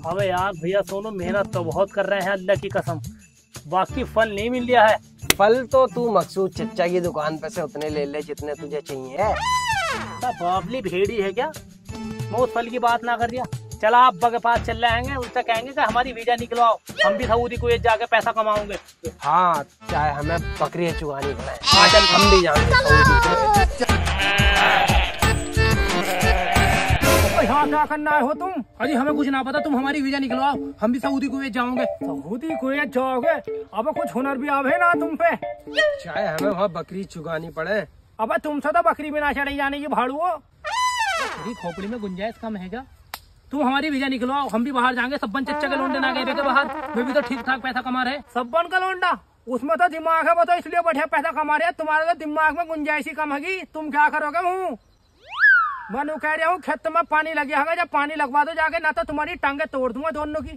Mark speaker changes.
Speaker 1: अबे यार भैया सोनू मेहनत तो बहुत कर रहे हैं अल्लाह की कसम, बाकी फल नहीं मिल रहा है।
Speaker 2: फल तो तू मकसूद चच्चा की दुकान पे से उतने ले ले जितने तुझे चाहिए।
Speaker 1: बाबली भेड़ी है क्या, मैं उस फल की बात ना कर दिया। चला आप के पास चल जाएंगे, उससे कहेंगे कि हमारी वीजा निकलवाओ, हम भी सऊदी कुवैत जाके पैसा कमाओगे।
Speaker 2: हाँ चाहे हमें बकरी चुगानी पड़े, हाँ चल हम भी जाएंगे।
Speaker 1: यहाँ क्या करना है हो तुम? अरे हमें कुछ ना पता, तुम हमारी वीजा निकलवाओ, हम भी सऊदी कुवैत जाओगे। सऊदी कुवैत जाओगे? अब कुछ हुनर भी आवे ना तुम पे,
Speaker 2: चाहे हमें वहाँ बकरी चुगानी पड़े।
Speaker 1: अब तुमसे तो बकरी बिना चढ़ी जाने की भाड़ुओ। तेरी खोपड़ी में गुंजाइश कम है क्या? तुम हमारी वीजा निकलवाओ, हम भी बाहर जाएंगे। सब्बन चच्चा के लोंडे ना गए थे बाहर, वे भी तो ठीक ठाक पैसा कमा रहे। सब्बन का लोंडा उसमें तो दिमाग है, वो तो इसलिए बढ़िया पैसा कमा रहे। तुम्हारे तो दिमाग में गुंजाइश ही कम है। तुम क्या करोगे? हूँ मैं कह रहा हूँ खेत में पानी लगे होगा, जब पानी लगवा दो जाके, ना तो तुम्हारी टांगे तोड़ दूंगा दोनों की।